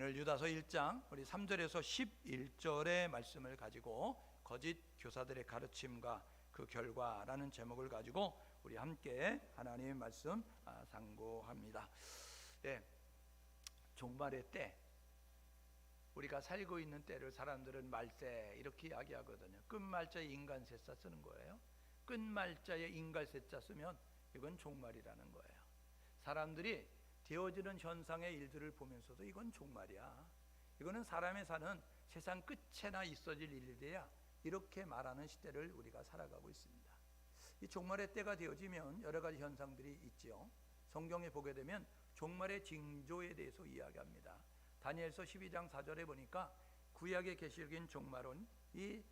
오늘 유다서 1장 우리 3절에서 11절의 말씀을 가지고 거짓 교사들의 가르침과 그 결과라는 제목을 가지고 우리 함께 하나님의 말씀 상고합니다. 네, 종말의 때, 우리가 살고 있는 때를 사람들은 말세 이렇게 이야기하거든요. 끝말자에 인간세자 쓰는 거예요. 끝말자에 인간세자 쓰면 이건 종말이라는 거예요. 사람들이 되어지는 현상의 일들을 보면서도 이건 종말이야, 이거는 사람의 사는 세상 끝에나 있어질 일들이야, 이렇게 말하는 시대를 우리가 살아가고 있습니다. 이 종말의 때가 되어지면 여러 가지 현상들이 있지요. 성경에 보게 되면 종말의 징조에 대해서 이야기합니다. 다니엘서 12장 4절에 보니까 구약의 계시적인 종말은 이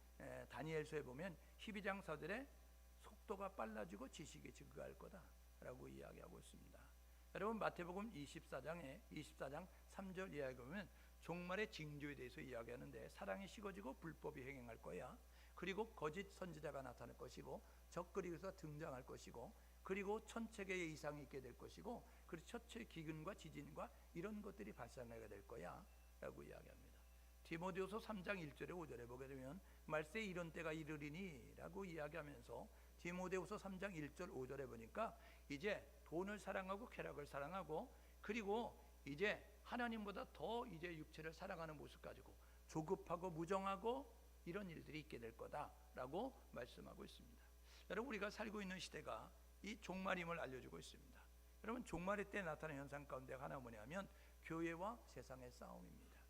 다니엘서에 보면 12장 4절에 속도가 빨라지고 지식이 증가할 거다라고 이야기하고 있습니다. 여러분 마태복음 24장 3절 이야기 보면 종말의 징조에 대해서 이야기하는데 사랑이 식어지고 불법이 행행할 거야. 그리고 거짓 선지자가 나타날 것이고 적그리스도가 등장할 것이고 그리고 천체계의 이상이 있게 될 것이고 그리고 천체 기근과 지진과 이런 것들이 발생하게 될 거야 라고 이야기합니다. 디모데후서 3장 1절에 5절에 보게 되면 말세 이런 때가 이르리니 라고 이야기하면서 디모데후서 3장 1절 5절에 보니까 이제 돈을 사랑하고 쾌락을 사랑하고 그리고 이제 하나님보다 더 이제 육체를 사랑하는 모습 가지고 조급하고 무정하고 이런 일들이 있게 될 거다라고 말씀하고 있습니다. 여러분 우리가 살고 있는 시대가 이 종말임을 알려주고 있습니다. 여러분 종말의 때 나타나는 현상 가운데 하나 뭐냐면 교회와 세상의 싸움입니다.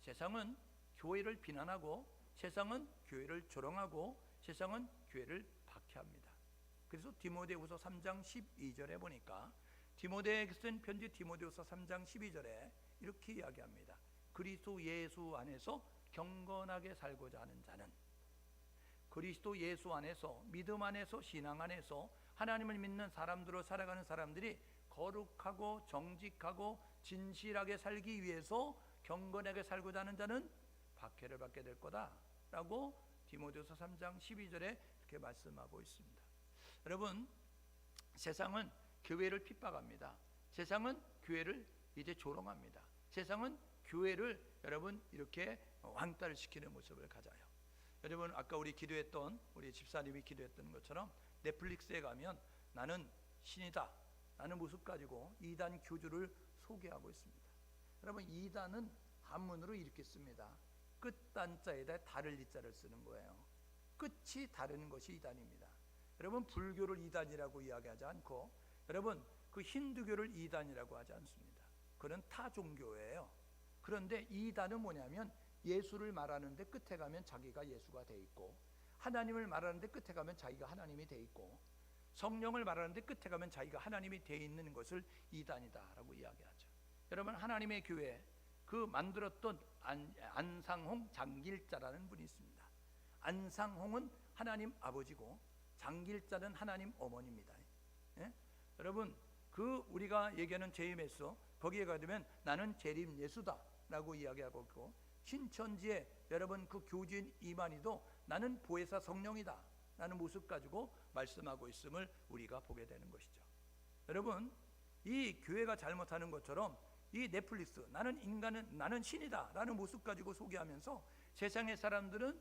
세상은 교회를 비난하고 세상은 교회를 조롱하고 세상은 교회를 박해합니다. 그래서 디모데후서 3장 12절에 보니까 디모데에게 쓴 편지 디모데후서 3장 12절에 이렇게 이야기합니다. 그리스도 예수 안에서 경건하게 살고자 하는 자는, 그리스도 예수 안에서 믿음 안에서 신앙 안에서 하나님을 믿는 사람들로 살아가는 사람들이 거룩하고 정직하고 진실하게 살기 위해서 경건하게 살고자 하는 자는 박해를 받게 될 거다라고 디모데후서 3장 12절에 이렇게 말씀하고 있습니다. 여러분 세상은 교회를 핍박합니다. 세상은 교회를 이제 조롱합니다. 세상은 교회를 여러분 이렇게 왕따를 시키는 모습을 가져요. 여러분 아까 우리 기도했던 우리 집사님이 기도했던 것처럼 넷플릭스에 가면 나는 신이다 라는 모습 가지고 이단 교주를 소개하고 있습니다. 여러분 이단은 한문으로 이렇게 씁니다. 끝단자에다 다를 이자를 쓰는 거예요. 끝이 다른 것이 이단입니다. 여러분 불교를 이단이라고 이야기하지 않고 여러분 그 힌두교를 이단이라고 하지 않습니다. 그건 타 종교예요. 그런데 이단은 뭐냐면 예수를 말하는데 끝에 가면 자기가 예수가 돼 있고 하나님을 말하는데 끝에 가면 자기가 하나님이 돼 있고 성령을 말하는데 끝에 가면 자기가 하나님이 돼 있는 것을 이단이다라고 이야기하죠. 여러분 하나님의 교회 그 만들었던 안상홍 장길자라는 분이 있습니다. 안상홍은 하나님 아버지고 장길자는 하나님 어머니입니다. 예? 여러분 그 우리가 얘기하는 제임에서 거기에 가면 나는 재림 예수다 라고 이야기하고 있고 신천지에 여러분 그 교주인 이만희도 나는 보혜사 성령이다 라는 모습 가지고 말씀하고 있음을 우리가 보게 되는 것이죠. 여러분 이 교회가 잘못하는 것처럼 이 넷플릭스 나는 신이다 라는 모습 가지고 소개하면서 세상의 사람들은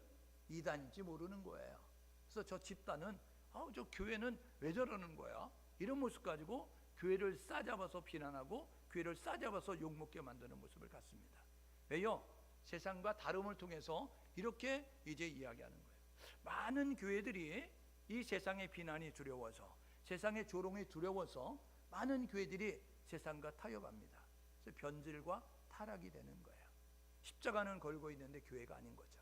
이단인지 모르는 거예요. 그래서 저 집단은 저 교회는 왜 저러는 거야? 이런 모습 가지고 교회를 싸잡아서 비난하고 교회를 싸잡아서 욕먹게 만드는 모습을 갖습니다. 왜요? 세상과 다름을 통해서 이렇게 이제 이야기하는 거예요. 많은 교회들이 이 세상의 비난이 두려워서 세상의 조롱이 두려워서 많은 교회들이 세상과 타협합니다. 그래서 변질과 타락이 되는 거예요. 십자가는 걸고 있는데 교회가 아닌 거죠.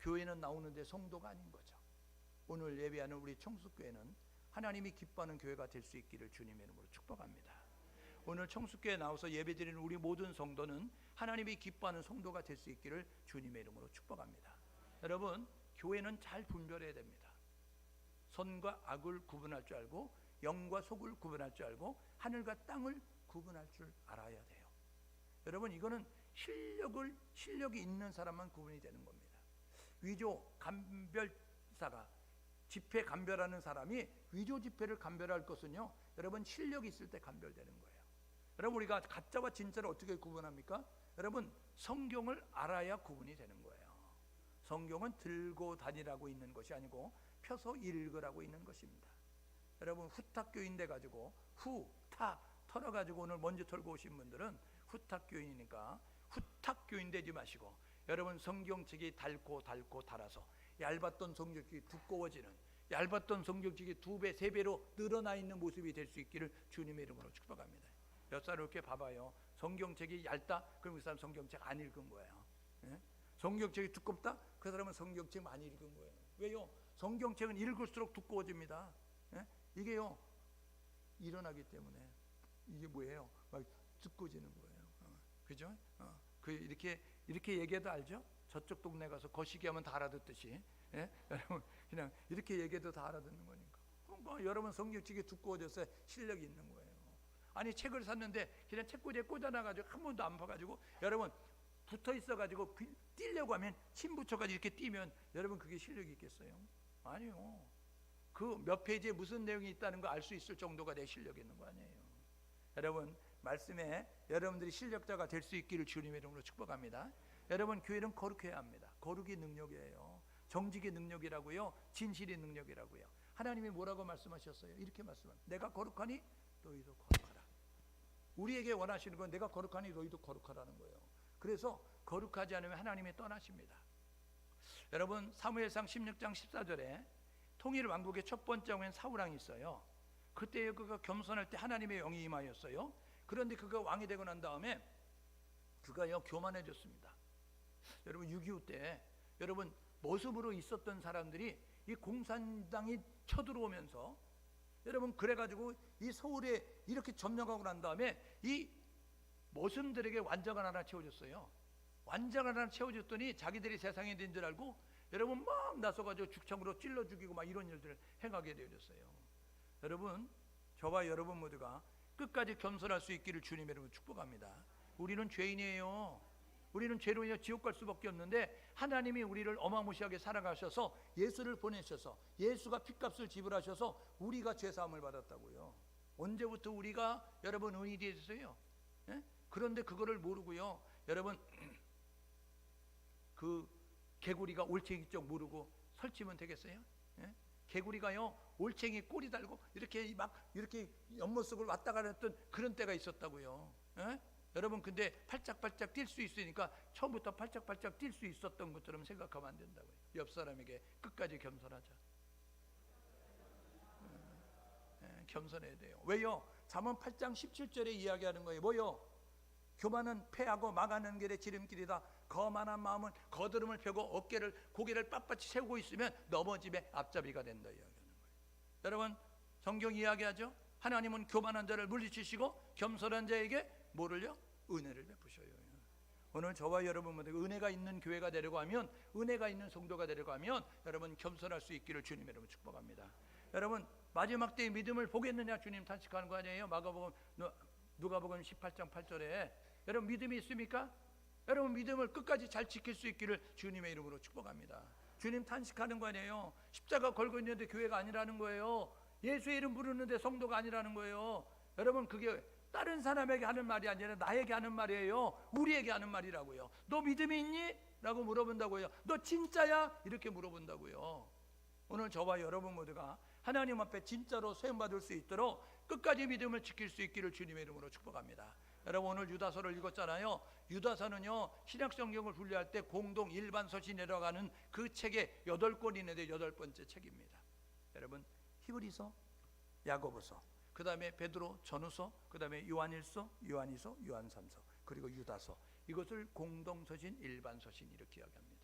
교회는 나오는데 성도가 아닌 거죠. 오늘 예배하는 우리 청숙교회는 하나님이 기뻐하는 교회가 될 수 있기를 주님의 이름으로 축복합니다. 오늘 청숙교회에 나와서 예배드리는 우리 모든 성도는 하나님이 기뻐하는 성도가 될 수 있기를 주님의 이름으로 축복합니다. 여러분 교회는 잘 분별해야 됩니다. 선과 악을 구분할 줄 알고 영과 속을 구분할 줄 알고 하늘과 땅을 구분할 줄 알아야 돼요. 여러분 이거는 실력이 있는 사람만 구분이 되는 겁니다. 위조 감별사가 집회 감별하는 사람이 위조 집회를 감별할 것은요 여러분 실력이 있을 때 감별되는 거예요. 여러분 우리가 가짜와 진짜를 어떻게 구분합니까? 여러분 성경을 알아야 구분이 되는 거예요. 성경은 들고 다니라고 있는 것이 아니고 펴서 읽으라고 있는 것입니다. 여러분 후탁교인 돼 가지고 후탁 털어 가지고 오늘 먼지 털고 오신 분들은 후탁교인이니까 후탁교인 되지 마시고 여러분 성경책이 닳고 달아서 얇았던 성경책이 두꺼워지는, 얇았던 성경책이 2배 3배로 늘어나 있는 모습이 될 수 있기를 주님의 이름으로 축복합니다. 몇 사람 이렇게 봐봐요. 성경책이 얇다? 그럼 그 사람 성경책 안 읽은 거예요. 예? 성경책이 두껍다? 그 사람은 성경책 많이 읽은 거예요. 왜요? 성경책은 읽을수록 두꺼워집니다. 예? 이게요 일어나기 때문에 이게 뭐예요? 막 두꺼워지는 거예요. 그죠? 그 이렇게 얘기해도 알죠? 저쪽 동네 가서 거시기 하면 다 알아듣듯이, 예? 여러분 그냥 이렇게 얘기해도 다 알아듣는 거니까. 그럼 여러분 성경책이 두꺼워져서 실력이 있는 거예요. 아니 책을 샀는데 그냥 책꽂이에 꽂아놔가지고 한 번도 안 봐가지고 여러분 붙어 있어가지고 뛰려고 하면 침 붙여가지고 이렇게 뛰면 여러분 그게 실력이 있겠어요? 아니요. 그 몇 페이지에 무슨 내용이 있다는 거 알 수 있을 정도가 내 실력이 있는 거 아니에요. 여러분 말씀에 여러분들이 실력자가 될 수 있기를 주님의 이름으로 축복합니다. 여러분 교회는 거룩해야 합니다. 거룩이 능력이에요. 정직이 능력이라고요. 진실이 능력이라고요. 하나님이 뭐라고 말씀하셨어요? 이렇게 말씀합니다. 내가 거룩하니 너희도 거룩하라. 우리에게 원하시는 건 내가 거룩하니 너희도 거룩하라는 거예요. 그래서 거룩하지 않으면 하나님이 떠나십니다. 여러분 사무엘상 16장 14절에 통일 왕국의 첫 번째 왕인 사울왕이 있어요. 그때 그가 겸손할 때 하나님의 영이 임하였어요. 그런데 그가 왕이 되고 난 다음에 그가요 교만해졌습니다. 여러분 6.25 때 여러분 모습으로 있었던 사람들이 이 공산당이 쳐들어오면서 여러분 그래가지고 이 서울에 이렇게 점령하고 난 다음에 이 모순들에게 완장을 하나 채워줬어요. 완장을 하나 채워줬더니 자기들이 세상이 된 줄 알고 여러분 막 나서가지고 죽창으로 찔러 죽이고 막 이런 일들을 행하게 되어졌어요. 여러분 저와 여러분 모두가 끝까지 겸손할 수 있기를 주님의 이름으로 축복합니다. 우리는 죄인이에요. 우리는 죄로 인해 지옥 갈 수밖에 없는데 하나님이 우리를 어마무시하게 사랑하셔서 예수를 보내셔서 예수가 핏값을 지불하셔서 우리가 죄사함을 받았다고요. 언제부터 우리가 여러분 의인이 되셨어요? 예? 그런데 그거를 모르고요. 여러분 그 개구리가 올챙이 쪽 모르고 설치면 되겠어요? 예? 개구리가요 올챙이 꼬리 달고 이렇게 막 이렇게 연못 속을 왔다 가는 그런 때가 있었다고요. 예? 여러분 근데 팔짝팔짝 뛸 수 있으니까 처음부터 팔짝팔짝 뛸 수 있었던 것처럼 생각하면 안 된다고요. 옆 사람에게 끝까지 겸손하자. 겸손해야 돼요. 왜요? 잠언 8장 17절에 이야기하는 거예요. 뭐요? 교만은 패하고 망하는 길의 지름길이다. 거만한 마음은 거드름을 펴고 고개를 빳빳이 세우고 있으면 넘어짐의 앞잡이가 된다 이야기하는 거예요. 여러분 성경 이야기하죠. 하나님은 교만한 자를 물리치시고 겸손한 자에게 뭐를요? 은혜를 베푸셔요. 오늘 저와 여러분 모두 은혜가 있는 교회가 되려고 하면, 은혜가 있는 성도가 되려고 하면 여러분 겸손할 수 있기를 주님 여러분 축복합니다. 여러분 마지막 때의 믿음을 보겠느냐 주님 탄식하는 거 아니에요? 누가복음 18장 8절에 여러분 믿음이 있습니까? 여러분 믿음을 끝까지 잘 지킬 수 있기를 주님의 이름으로 축복합니다. 주님 탄식하는 거 아니에요? 십자가 걸고 있는데 교회가 아니라는 거예요. 예수의 이름 부르는데 성도가 아니라는 거예요. 여러분 그게 다른 사람에게 하는 말이 아니라 나에게 하는 말이에요. 우리에게 하는 말이라고요. 너 믿음이 있니? 라고 물어본다고요. 너 진짜야? 이렇게 물어본다고요. 오늘 저와 여러분 모두가 하나님 앞에 진짜로 소용받을 수 있도록 끝까지 믿음을 지킬 수 있기를 주님의 이름으로 축복합니다. 여러분 오늘 유다서를 읽었잖아요. 유다서는요 신약성경을 분류할 때 공동 일반 서신이라고 하는 그 책의 8권이 있는데 8번째 책입니다. 여러분 히브리서, 야고보서, 그 다음에 베드로 전후서, 그 다음에 요한일서, 요한이서, 요한삼서, 그리고 유다서, 이것을 공동서신, 일반서신 이렇게 이야기합니다.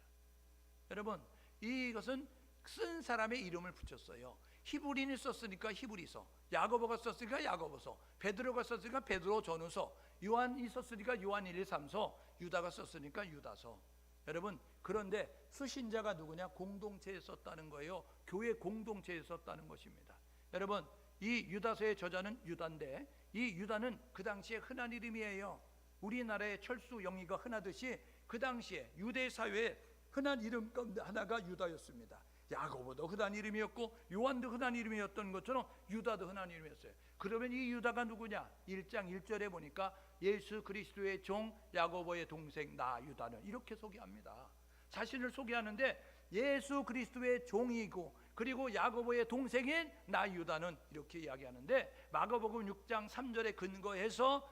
여러분 이것은 쓴 사람의 이름을 붙였어요. 히브리인이 썼으니까 히브리서, 야고보가 썼으니까 야고보서, 베드로가 썼으니까 베드로 전후서, 요한이 썼으니까 요한 1, 2, 3서, 유다가 썼으니까 유다서. 여러분 그런데 쓰신 자가 누구냐? 공동체에 썼다는 거예요. 교회 공동체에 썼다는 것입니다. 여러분 이 유다서의 저자는 유다인데 이 유다는 그 당시에 흔한 이름이에요. 우리나라의 철수 영희가 흔하듯이 그 당시에 유대 사회에 흔한 이름 가운데 하나가 유다였습니다. 야고보도 흔한 이름이었고 요한도 흔한 이름이었던 것처럼 유다도 흔한 이름이었어요. 그러면 이 유다가 누구냐? 1장 1절에 보니까 예수 그리스도의 종 야고보의 동생 나 유다는 이렇게 소개합니다. 자신을 소개하는데 예수 그리스도의 종이고 그리고 야고보의 동생인 나 유다는 이렇게 이야기하는데 마가복음 6장 3절에 근거해서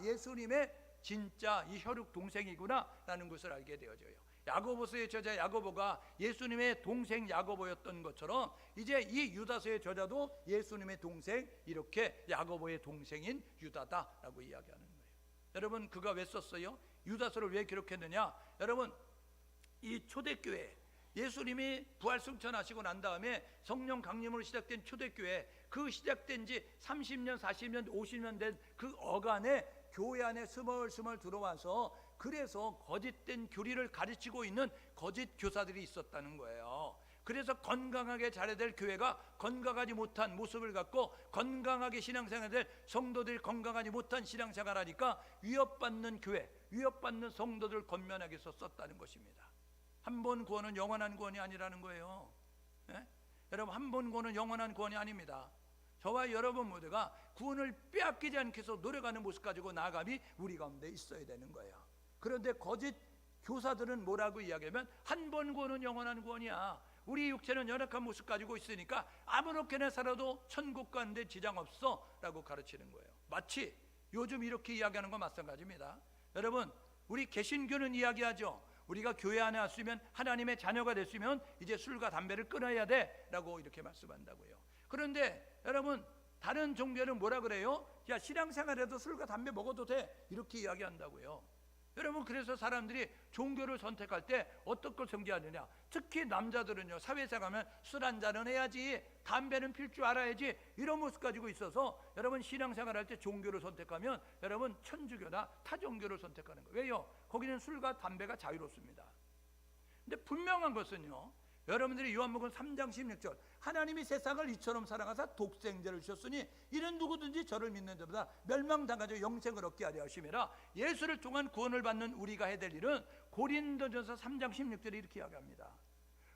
예수님의 진짜 이 혈육 동생이구나 라는 것을 알게 되어져요. 야고보서의 저자 야고보가 예수님의 동생 야고보였던 것처럼 이제 이 유다서의 저자도 예수님의 동생, 이렇게 야고보의 동생인 유다다라고 이야기하는 거예요. 여러분, 그가 왜 썼어요? 유다서를 왜 기록했느냐? 여러분, 이 초대교회, 예수님이 부활승천하시고 난 다음에 성령 강림으로 시작된 초대교회, 그 시작된 지 30년, 40년, 50년 된 그 어간에 교회 안에 스멀스멀 들어와서 그래서 거짓된 교리를 가르치고 있는 거짓 교사들이 있었다는 거예요. 그래서 건강하게 자라야 될 교회가 건강하지 못한 모습을 갖고 건강하게 신앙생활 될 성도들이 건강하지 못한 신앙생활 하니까 위협받는 교회, 위협받는 성도들을 권면하기 위해서 썼다는 것입니다. 한 번 구원은 영원한 구원이 아니라는 거예요. 예? 여러분, 한 번 구원은 영원한 구원이 아닙니다. 저와 여러분 모두가 구원을 빼앗기지 않게 해서 노력하는 모습 가지고 나아감이 우리 가운데 있어야 되는 거예요. 그런데 거짓 교사들은 뭐라고 이야기하면 한 번 구원은 영원한 구원이야. 우리 육체는 연약한 모습 가지고 있으니까 아무렇게나 살아도 천국 가는데 지장 없어 라고 가르치는 거예요. 마치 요즘 이렇게 이야기하는 건 마찬가지입니다. 여러분, 우리 개신교는 이야기하죠. 우리가 교회 안에 왔으면 하나님의 자녀가 됐으면 이제 술과 담배를 끊어야 돼 라고 이렇게 말씀한다고요. 그런데 여러분, 다른 종교는 뭐라 그래요? 야, 신앙생활에도 술과 담배 먹어도 돼 이렇게 이야기한다고요. 여러분, 그래서 사람들이 종교를 선택할 때 어떤 걸 선기하느냐? 특히 남자들은요, 사회생활 하면 술 한잔은 해야지, 담배는 필 줄 알아야지, 이런 모습 가지고 있어서 여러분, 신앙생활 할 때 종교를 선택하면 여러분, 천주교나 타종교를 선택하는 거예요. 왜요? 거기는 술과 담배가 자유롭습니다. 근데 분명한 것은요, 여러분들이 요한복음 3장 16절, 하나님이 세상을 이처럼 사랑하사 독생자를 주셨으니 이는 누구든지 저를 믿는 자보다 멸망당하지 영생을 얻게 하려 하심이라. 예수를 통한 구원을 받는 우리가 해야 될 일은 고린도전서 3장 16절에 이렇게 이야기합니다.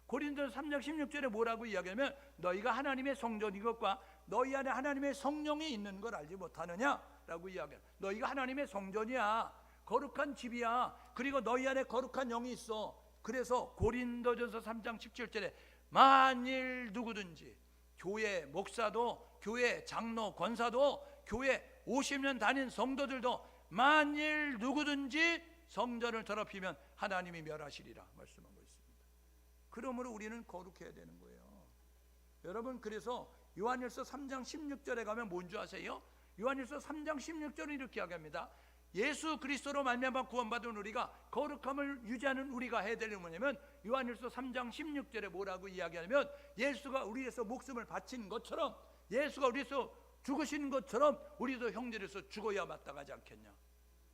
고린도전서 3장 16절에 뭐라고 이야기하면 너희가 하나님의 성전인 것과 너희 안에 하나님의 성령이 있는 걸 알지 못하느냐 라고 이야기해요. 너희가 하나님의 성전이야, 거룩한 집이야, 그리고 너희 안에 거룩한 영이 있어. 그래서 고린도전서 3장 17절에 만일 누구든지, 교회 목사도, 교회 장로 권사도, 교회 50년 다닌 성도들도 만일 누구든지 성전을 더럽히면 하나님이 멸하시리라 말씀하고 있습니다. 그러므로 우리는 거룩해야 되는 거예요. 여러분, 그래서 요한일서 3장 16절에 가면 뭔지 아세요? 요한일서 3장 16절은 이렇게 이야기합니다. 예수 그리스도로 말미암아 구원받은 우리가 거룩함을 유지하는 우리가 해야 될 일은 뭐냐면 요한일서 3장 16절에 뭐라고 이야기하냐면 예수가 우리에서 목숨을 바친 것처럼, 예수가 우리에서 죽으신 것처럼 우리도 형제로서 죽어야 마땅하지 않겠냐.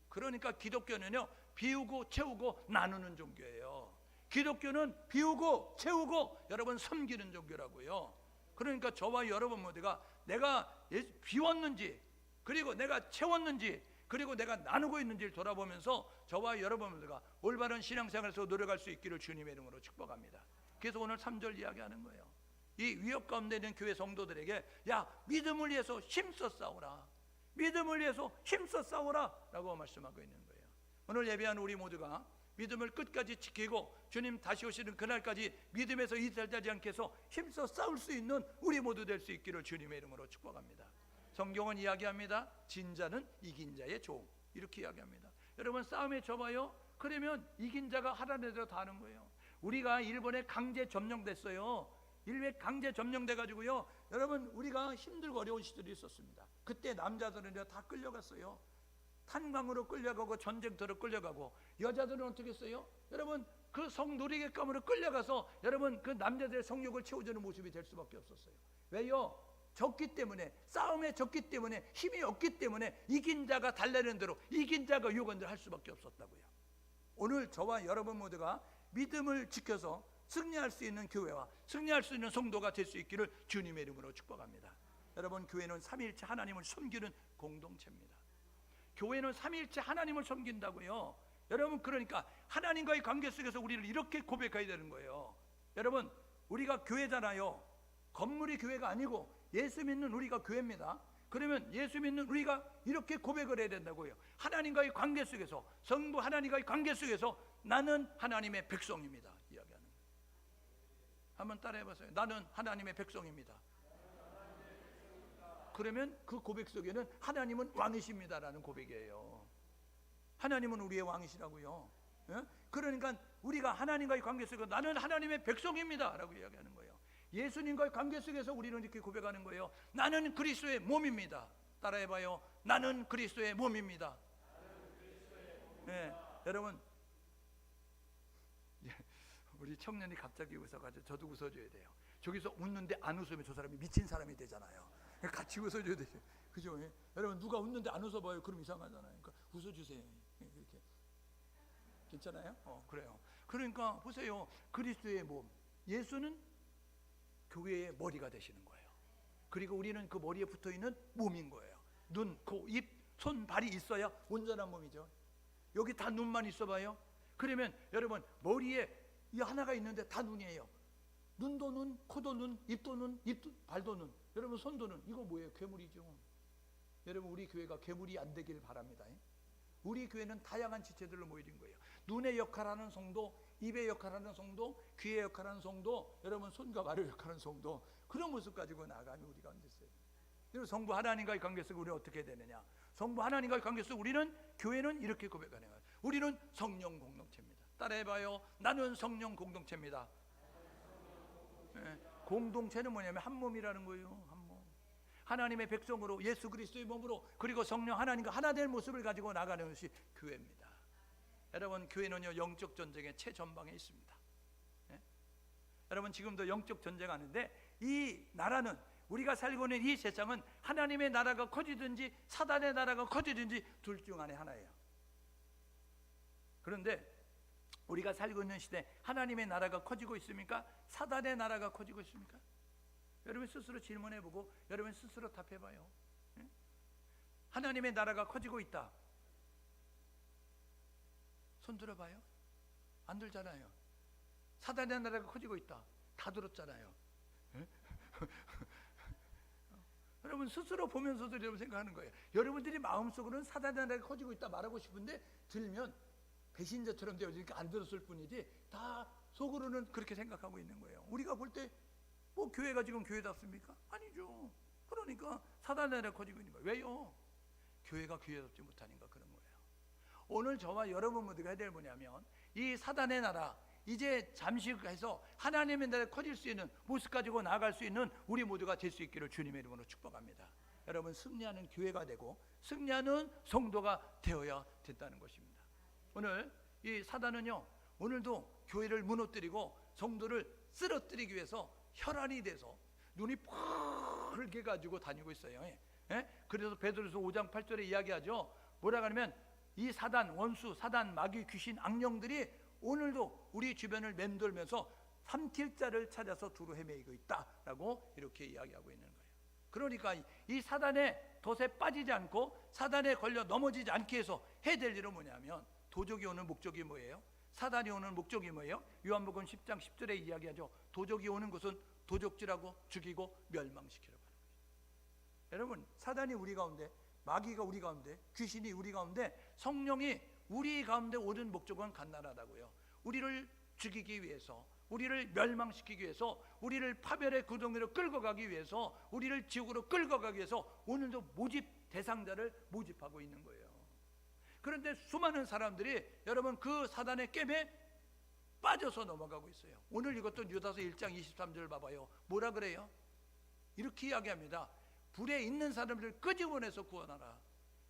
그러니까 기독교는요, 비우고 채우고 나누는 종교예요. 기독교는 비우고 채우고 여러분 섬기는 종교라고요. 그러니까 저와 여러분 모두가 내가 비웠는지, 그리고 내가 채웠는지, 그리고 내가 나누고 있는지를 돌아보면서 저와 여러분들과 올바른 신앙생활에서 노력할 수 있기를 주님의 이름으로 축복합니다. 그래서 오늘 3절 이야기하는 거예요. 이 위협 가운데 있는 교회 성도들에게 야, 믿음을 위해서 힘써 싸우라, 믿음을 위해서 힘써 싸우라 라고 말씀하고 있는 거예요. 오늘 예배하는 우리 모두가 믿음을 끝까지 지키고 주님 다시 오시는 그날까지 믿음에서 이탈하지 않게 해서 힘써 싸울 수 있는 우리 모두 될 수 있기를 주님의 이름으로 축복합니다. 성경은 이야기합니다. 진자는 이긴 자의 종, 이렇게 이야기합니다. 여러분, 싸움에 져봐요. 그러면 이긴 자가 하라는 대로 다 하는 거예요. 우리가 일본에 강제 점령됐어요. 일본에 강제 점령돼 가지고요, 여러분, 우리가 힘들고 어려운 시절이 있었습니다. 그때 남자들은 다 끌려갔어요. 탄광으로 끌려가고 전쟁터로 끌려가고, 여자들은 어떻게 했어요? 여러분, 그 성놀이객감으로 끌려가서 여러분 그 남자들의 성욕을 채워주는 모습이 될 수밖에 없었어요. 왜요? 졌기 때문에, 싸움에 졌기 때문에, 힘이 없기 때문에 이긴 자가 달라는 대로, 이긴 자가 요구한 대로 할 수밖에 없었다고요. 오늘 저와 여러분 모두가 믿음을 지켜서 승리할 수 있는 교회와 승리할 수 있는 성도가 될 수 있기를 주님의 이름으로 축복합니다. 여러분, 교회는 삼위일체 하나님을 섬기는 공동체입니다. 교회는 삼위일체 하나님을 섬긴다고요. 여러분, 그러니까 하나님과의 관계 속에서 우리를 이렇게 고백해야 되는 거예요. 여러분, 우리가 교회잖아요. 건물이 교회가 아니고 예수 믿는 우리가 교회입니다. 그러면 예수 믿는 우리가 이렇게 고백을 해야 된다고요. 하나님과의 관계 속에서, 성부 하나님과의 관계 속에서 나는 하나님의 백성입니다 이야기하는 거예요. 한번 따라해 보세요. 나는 하나님의 백성입니다. 그러면 그 고백 속에는 하나님은 왕이십니다라는 고백이에요. 하나님은 우리의 왕이시라고요. 예? 그러니까 우리가 하나님과의 관계 속에서 나는 하나님의 백성입니다 라고 이야기하는 거예요. 예수님과의 관계 속에서 우리는 이렇게 고백하는 거예요. 나는 그리스도의 몸입니다. 따라해봐요. 나는 그리스도의 몸입니다. 네, 여러분, 우리 청년이 갑자기 웃어가지고 저도 웃어줘야 돼요. 저기서 웃는데 안 웃으면 저 사람이 미친 사람이 되잖아요. 같이 웃어줘야 되죠. 그죠? 예? 여러분, 누가 웃는데 안 웃어봐요. 그럼 이상하잖아요. 그러니까 웃어주세요. 이렇게. 괜찮아요? 그래요. 그러니까 보세요. 그리스도의 몸, 예수는 교회의 머리가 되시는 거예요. 그리고 우리는 그 머리에 붙어있는 몸인 거예요. 눈, 코, 입, 손, 발이 있어야 온전한 몸이죠. 여기 다 눈만 있어봐요. 그러면 여러분, 머리에 이 하나가 있는데 다 눈이에요. 눈도 눈, 코도 눈, 입도 눈, 발도 눈, 여러분 손도 눈. 이거 뭐예요? 괴물이죠. 여러분, 우리 교회가 괴물이 안 되길 바랍니다. 우리 교회는 다양한 지체들로 모이는 거예요. 눈의 역할하는 성도, 입의 역할하는 성도, 귀의 역할하는 성도, 여러분 손과 발의 역할하는 성도, 그런 모습 가지고 나가면 우리 가운데 있어요. 여러분, 성부 하나님과의 관계 속에 우리는 어떻게 되느냐? 성부 하나님과의 관계 속에 우리는, 교회는 이렇게 고백하는 거예요. 우리는 성령 공동체입니다. 따라해봐요. 나는 성령 공동체입니다. 네. 공동체는 뭐냐면 한 몸이라는 거예요. 한 몸. 하나님의 백성으로, 예수 그리스도의 몸으로, 그리고 성령 하나님과 하나 될 모습을 가지고 나가는 것이 교회입니다. 여러분, 교회는요 영적 전쟁의 최전방에 있습니다. 예? 여러분, 지금도 영적 전쟁하는데 이 나라는, 우리가 살고 있는 이 세상은 하나님의 나라가 커지든지 사단의 나라가 커지든지 둘 중 안에 하나예요. 그런데 우리가 살고 있는 시대, 하나님의 나라가 커지고 있습니까? 사단의 나라가 커지고 있습니까? 여러분 스스로 질문해보고 여러분 스스로 답해봐요. 예? 하나님의 나라가 커지고 있다. 손 들어봐요. 안 들잖아요. 사단의 나라가 커지고 있다. 다 들었잖아요. 여러분 스스로 보면서도 여러분 생각하는 거예요. 여러분들이 마음속으로는 사단의 나라가 커지고 있다 말하고 싶은데 들면 배신자처럼 되어지니까 안 들었을 뿐이지 다 속으로는 그렇게 생각하고 있는 거예요. 우리가 볼 때 뭐 교회가 지금 교회답습니까? 아니죠. 그러니까 사단의 나라가 커지고 있는 거예요. 왜요? 교회가 교회답지 못하니까 그런 거예요. 오늘 저와 여러분 모두가 해야 될 뭐냐면 이 사단의 나라 이제 잠시 해서 하나님의 나라에 커질 수 있는 모습 가지고 나아갈 수 있는 우리 모두가 될 수 있기를 주님의 이름으로 축복합니다. 여러분, 승리하는 교회가 되고 승리하는 성도가 되어야 된다는 것입니다. 오늘 이 사단은요 오늘도 교회를 무너뜨리고 성도를 쓰러뜨리기 위해서 혈안이 돼서 눈이 펄게 가지고 다니고 있어요. 예? 그래서 베드로서 5장 8절에 이야기하죠. 뭐라 하냐면 이 사단, 원수, 사단, 마귀, 귀신, 악령들이 오늘도 우리 주변을 맴돌면서 삼킬 자를 찾아서 두루 헤매이고 있다라고 이렇게 이야기하고 있는 거예요. 그러니까 이 사단의 덫에 빠지지 않고 사단에 걸려 넘어지지 않게 해서 해야 될 일은 뭐냐면 도적이 오는 목적이 뭐예요? 사단이 오는 목적이 뭐예요? 요한복음 10장 10절에 이야기하죠. 도적이 오는 것은 도적질하고 죽이고 멸망시키려고 하는 거예요. 여러분, 사단이 우리 가운데, 마귀가 우리 가운데, 귀신이 우리 가운데, 성령이 우리 가운데 오는 목적은 간단하다고요. 우리를 죽이기 위해서, 우리를 멸망시키기 위해서, 우리를 파멸의 구덩이로 끌고 가기 위해서, 우리를 지옥으로 끌고 가기 위해서 오늘도 모집 대상자를 모집하고 있는 거예요. 그런데 수많은 사람들이 여러분 그 사단의 깸에 빠져서 넘어가고 있어요. 오늘 이것도 유다서 1장 23절 봐봐요. 뭐라 그래요? 이렇게 이야기합니다. 불에 있는 사람들을 끄집어내서 구원하라.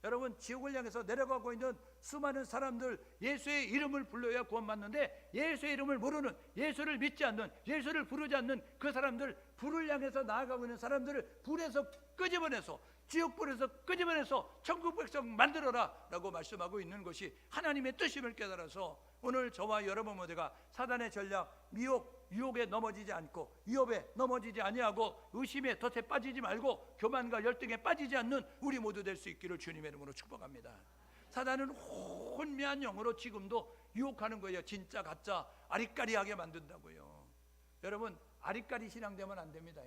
여러분, 지옥을 향해서 내려가고 있는 수많은 사람들, 예수의 이름을 불러야 구원받는데 예수의 이름을 모르는, 예수를 믿지 않는, 예수를 부르지 않는 그 사람들, 불을 향해서 나아가고 있는 사람들을 불에서 끄집어내서, 지옥불에서 끄집어내서 천국 백성 만들어라 라고 말씀하고 있는 것이 하나님의 뜻임을 깨달아서 오늘 저와 여러분 모두가 사단의 전략, 미혹, 유혹에 넘어지지 않고, 위협에 넘어지지 아니하고, 의심의 덫에 빠지지 말고, 교만과 열등에 빠지지 않는 우리 모두 될 수 있기를 주님의 이름으로 축복합니다. 사단은 혼미한 영으로 지금도 유혹하는 거예요. 진짜 가짜 아리까리하게 만든다고요. 여러분, 아리까리 신앙 되면 안 됩니다.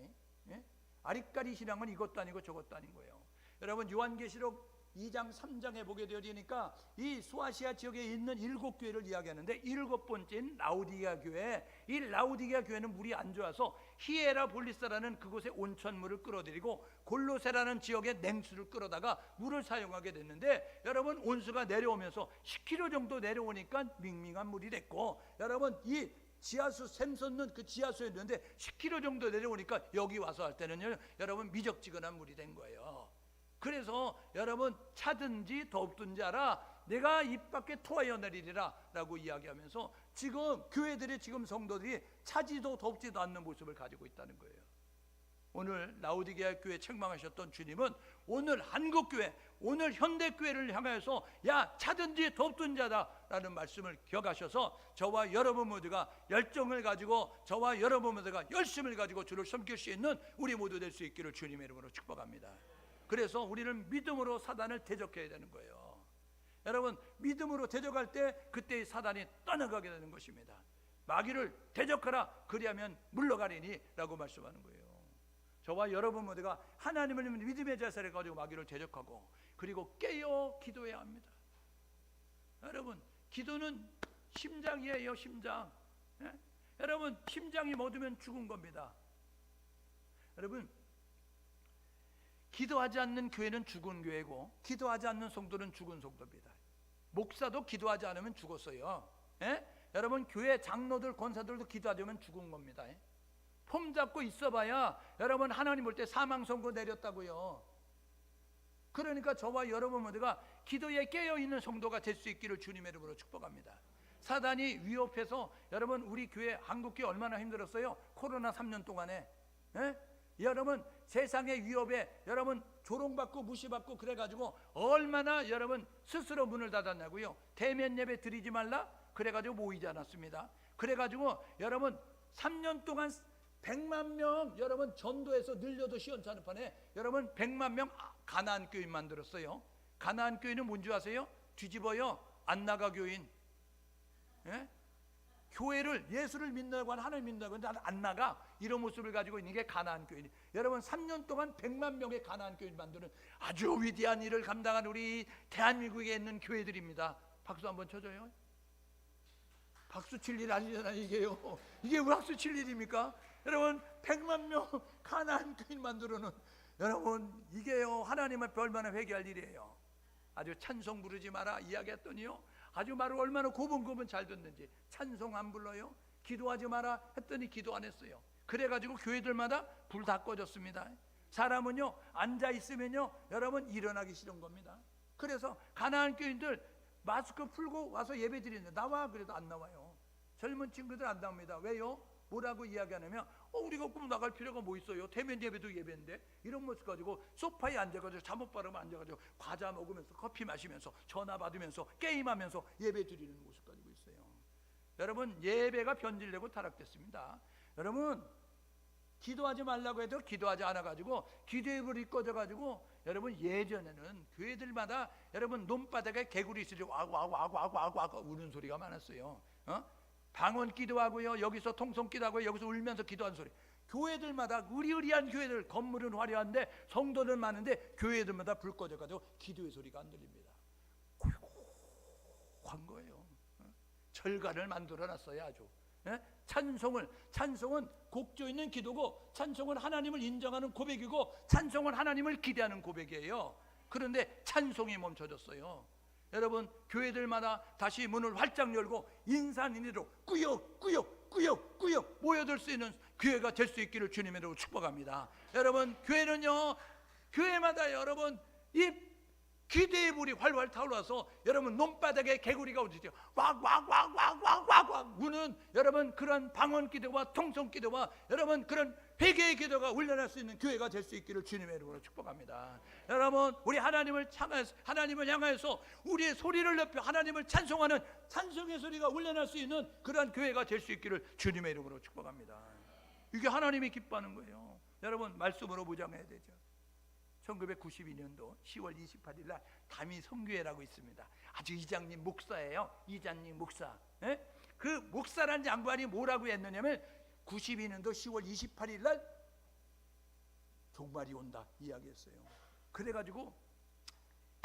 예? 아리까리 신앙은 이것도 아니고 저것도 아닌 거예요. 여러분 요한계시록 2장 3장에 보게 되니까 이 소아시아 지역에 있는 7교회를 이야기하는데 7번째인 라우디게아 교회, 이 라우디게아 교회는 물이 안 좋아서 히에라볼리스라는 그곳에 온천물을 끌어들이고 골로세라는 지역에 냉수를 끌어다가 물을 사용하게 됐는데, 여러분 온수가 내려오면서 10km 정도 내려오니까 밍밍한 물이 됐고, 여러분 이 지하수 샘 솟는 그 지하수였는데 10km 정도 내려오니까 여기 와서 할 때는요 여러분 미적지근한 물이 된 거예요. 그래서 여러분 차든지 덥든지 알아, 내가 입 밖에 토하여 내리리라 라고 이야기하면서 지금 교회들이, 지금 성도들이 차지도 덥지도 않는 모습을 가지고 있다는 거예요. 오늘 라우디게아 교회 책망하셨던 주님은 오늘 한국교회, 오늘 현대교회를 향하여서 야 차든지 덥든지 하다 라는 말씀을 기억하셔서 저와 여러분 모두가 열정을 가지고, 저와 여러분 모두가 열심을 가지고 주를 섬길 수 있는 우리 모두 될 수 있기를 주님의 이름으로 축복합니다. 그래서 우리는 믿음으로 사단을 대적해야 되는 거예요. 여러분 믿음으로 대적할 때 그때 사단이 떠나가게 되는 것입니다. 마귀를 대적하라, 그리하면 물러가리니 라고 말씀하는 거예요. 저와 여러분 모두가 하나님을 믿음의 자세를 가지고 마귀를 대적하고, 그리고 깨어 기도해야 합니다. 여러분 기도는 심장이에요. 심장. 예? 여러분 심장이 멎으면 죽은 겁니다. 여러분 기도하지 않는 교회는 죽은 교회고, 기도하지 않는 성도는 죽은 성도입니다. 목사도 기도하지 않으면 죽었어요. 예? 여러분 교회 장로들, 권사들도 기도하지 않으면 죽은 겁니다. 예? 폼 잡고 있어봐야 여러분 하나님 볼 때 사망 선고 내렸다고요. 그러니까 저와 여러분 모두가 기도에 깨어있는 성도가 될 수 있기를 주님의 이름으로 축복합니다. 사단이 위협해서 여러분 우리 교회, 한국교회 얼마나 힘들었어요? 코로나 3년 동안에. 예? 여러분 세상의 위협에 여러분 조롱받고 무시받고 그래가지고 얼마나 여러분 스스로 문을 닫았냐고요. 대면 예배 드리지 말라 그래가지고 모이지 않았습니다. 그래가지고 여러분 3년 동안 100만 명 여러분 전도해서 늘려도 시원찮은 판에 여러분 100만 명 가나안 교인 만들었어요. 가나안 교인은 뭔지 아세요? 뒤집어요. 안 나가 교인. 예? 교회를, 예수를 믿는다고 하는, 하나님 믿는다고 하는데 안 나가, 이런 모습을 가지고 있는 게 가나안 교인. 여러분 3년 동안 100만 명의 가나안 교인 만드는 아주 위대한 일을 감당한 우리 대한민국에 있는 교회들입니다. 박수 한번 쳐줘요. 박수 칠 일 아니잖아요 이게요. 이게 왜 박수 칠 일입니까? 여러분 100만 명 가나안 교인 만들어는, 여러분 이게요 하나님 앞에 얼마나 회개할 일이에요. 아주 찬송 부르지 마라 이야기했더니요 아주 말을 얼마나 고분고분 잘 듣는지. 찬송 안 불러요? 기도하지 마라 했더니 기도 안 했어요. 그래가지고 교회들마다 불 다 꺼졌습니다. 사람은요 앉아 있으면요 여러분 일어나기 싫은 겁니다. 그래서 가나안 교인들 마스크 풀고 와서 예배 드리는데 나와 그래도 안 나와요. 젊은 친구들 안 나옵니다. 왜요? 뭐라고 이야기하냐면 우리가 꼭 나갈 필요가 뭐 있어요? 대면 예배도 예배인데. 이런 모습 가지고 소파에 앉아가지고 잠옷 바르면 앉아가지고 과자 먹으면서 커피 마시면서 전화 받으면서 게임하면서 예배 드리는 모습 가지고 있어요. 여러분 예배가 변질되고 타락됐습니다. 여러분 기도하지 말라고 해도 기도하지 않아가지고 기도의 불이 꺼져가지고 여러분 예전에는 교회들마다 여러분 논바닥에 개구리 있으리 와구 우는 소리가 많았어요. 방언 기도하고요, 여기서 통성 기도하고요, 여기서 울면서 기도하는 소리. 교회들마다 의리의리한 교회들, 건물은 화려한데 성도는 많은데 교회들마다 불 꺼져가지고 기도의 소리가 안 들립니다. 고요한 거예요. 절간을 만들어놨어요 아주. 찬송은 곡조 있는 기도고, 찬송은 하나님을 인정하는 고백이고, 찬송은 하나님을 기대하는 고백이에요. 그런데 찬송이 멈춰졌어요. 여러분 교회들마다 다시 문을 활짝 열고 인산인해로 꾸역꾸역 모여들 수 있는 교회가 될 수 있기를 주님의 이름으로 축복합니다. 여러분 교회는요, 교회마다 여러분 이 기대의 불이 활활 타올라서 여러분 논바닥에 개구리가 오지죠. 왁 우는 여러분 그런 방언 기도와 통성 기도와 여러분 그런 회개의 기도가 울려날 수 있는 교회가 될 수 있기를 주님의 이름으로 축복합니다. 여러분 우리 하나님을 향하여서 우리의 소리를 높여 하나님을 찬송하는 찬송의 소리가 울려날 수 있는 그러한 교회가 될 수 있기를 주님의 이름으로 축복합니다. 이게 하나님이 기뻐하는 거예요. 여러분 말씀으로 무장해야 되죠. 1992년도 10월 28일 날 담이 성교회라고 있습니다. 아주 이장님 목사예요. 이장님 목사. 그 목사라는 양반이 뭐라고 했느냐면 92년도 10월 28일 날 종말이 온다 이야기했어요. 그래가지고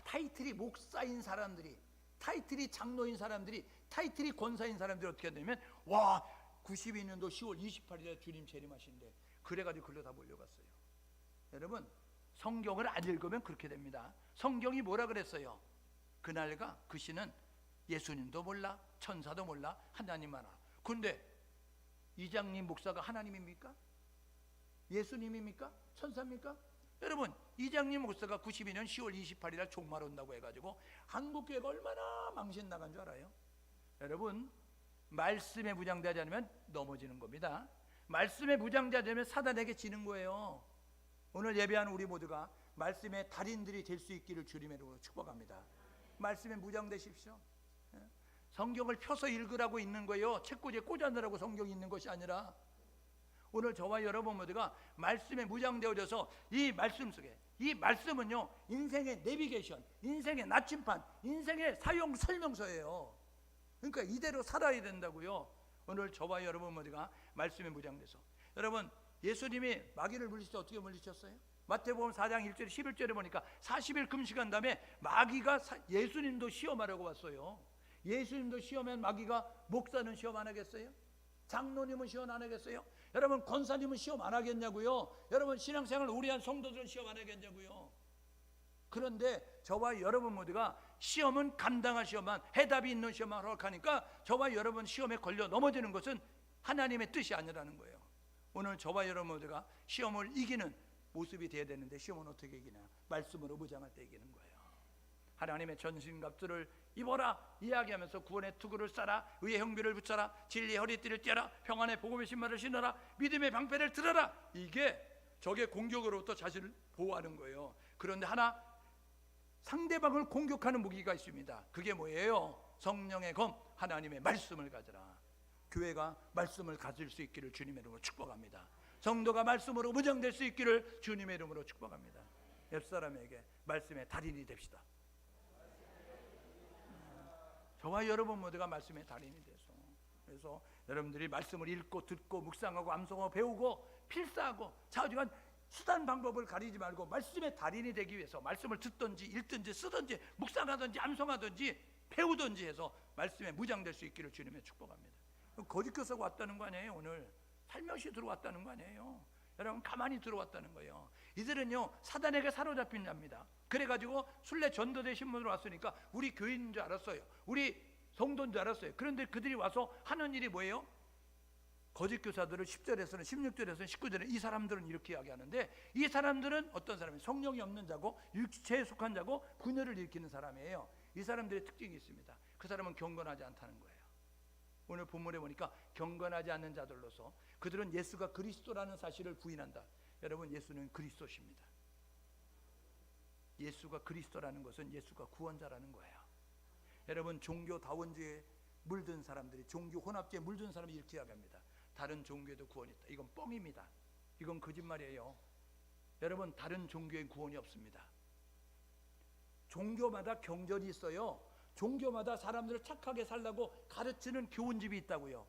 타이틀이 목사인 사람들이, 타이틀이 장로인 사람들이, 타이틀이 권사인 사람들이 어떻게 되냐면, 와, 92년도 10월 28일에 주님 재림하신대. 그래가지고 글로 다 몰려갔어요. 여러분, 성경을 안 읽으면 그렇게 됩니다. 성경이 뭐라 그랬어요? 그날과 그 시는 예수님도 몰라, 천사도 몰라, 하나님만 알아. 근데 이장님 목사가 하나님입니까? 예수님입니까? 천사입니까? 여러분, 이장님 목사가 92년 10월 28일 날 종말 온다고 해가지고 한국교회가 얼마나 망신 나간 줄 알아요? 여러분, 말씀에 무장되지 않으면 넘어지는 겁니다. 말씀에 무장되지 않으면 사단에게 지는 거예요. 오늘 예배하는 우리 모두가 말씀의 달인들이 될 수 있기를 주님의 이름으로 축복합니다. 말씀에 무장되십시오. 성경을 펴서 읽으라고 있는 거예요. 책꽂이에 꽂아놓으라고 성경이 있는 것이 아니라, 오늘 저와 여러분 모두가 말씀에 무장되어져서 이 말씀 속에, 이 말씀은요 인생의 내비게이션, 인생의 나침반, 인생의 사용 설명서예요. 그러니까 이대로 살아야 된다고요. 오늘 저와 여러분 모두가 말씀에 무장돼서, 여러분, 예수님이 마귀를 물리실 때 어떻게 물리셨어요? 마태복음 4장 1절 11절에 보니까 40일 금식한 다음에 마귀가 예수님도 시험하려고 왔어요. 예수님도 시험하면 마귀가, 목사는 시험 안 하겠어요? 장로님은 시험 안 하겠어요? 여러분, 권사님은 시험 안 하겠냐고요? 여러분, 신앙생활 오래 한 성도들은 시험 안 하겠냐고요? 그런데 저와 여러분 모두가 시험은 감당할 시험만, 해답이 있는 시험만 허락하니까 저와 여러분 시험에 걸려 넘어지는 것은 하나님의 뜻이 아니라는 거예요. 오늘 저와 여러분 모두가 시험을 이기는 모습이 되어야 되는데, 시험은 어떻게 이기냐? 말씀으로 무장할 때 이기는 거예요. 하나님의 전신갑주를 입어라 이야기하면서 구원의 투구를 싸라, 의의 형비를 붙여라, 진리의 허리띠를 떼라, 평안의 복음의 신발을 신어라, 믿음의 방패를 들어라. 이게 적의 공격으로부터 자신을 보호하는 거예요. 그런데 하나, 상대방을 공격하는 무기가 있습니다. 그게 뭐예요? 성령의 검, 하나님의 말씀을 가져라. 교회가 말씀을 가질 수 있기를 주님의 이름으로 축복합니다. 성도가 말씀으로 무장될 수 있기를 주님의 이름으로 축복합니다. 옆사람에게 말씀의 달인이 됩시다. 저와 여러분 모두가 말씀의 달인이 돼서, 그래서 여러분들이 말씀을 읽고 듣고 묵상하고 암송하고 배우고 필사하고 좌우지간 수단 방법을 가리지 말고 말씀의 달인이 되기 위해서 말씀을 듣든지 읽든지 쓰든지 묵상하든지 암송하든지 배우든지 해서 말씀에 무장될 수 있기를 주님의 축복합니다. 거짓 교사가 왔다는 거 아니에요? 오늘 살며시 들어왔다는 거 아니에요? 여러분, 가만히 들어왔다는 거예요. 이들은요 사단에게 사로잡힌 자입니다. 그래가지고 순례 전도대 신문으로 왔으니까 우리 교인인 줄 알았어요. 우리 성도인 줄 알았어요. 그런데 그들이 와서 하는 일이 뭐예요? 거짓 교사들을 10절에서는 16절에서는 19절에 이 사람들은 이렇게 이야기하는데, 이 사람들은 어떤 사람이에요? 성령이 없는 자고 육체에 속한 자고 분열을 일으키는 사람이에요. 이 사람들의 특징이 있습니다. 그 사람은 경건하지 않다는 거예요. 오늘 본문에 보니까 경건하지 않는 자들로서 그들은 예수가 그리스도라는 사실을 부인한다. 여러분, 예수는 그리스도십니다. 예수가 그리스도라는 것은 예수가 구원자라는 거예요. 여러분, 종교다원주의에 물든 사람들이, 종교 혼합주의에 물든 사람이 이렇게 이야기합니다. 다른 종교에도 구원이 있다. 이건 뻥입니다. 이건 거짓말이에요. 여러분, 다른 종교에 구원이 없습니다. 종교마다 경전이 있어요. 종교마다 사람들을 착하게 살라고 가르치는 교훈집이 있다고요.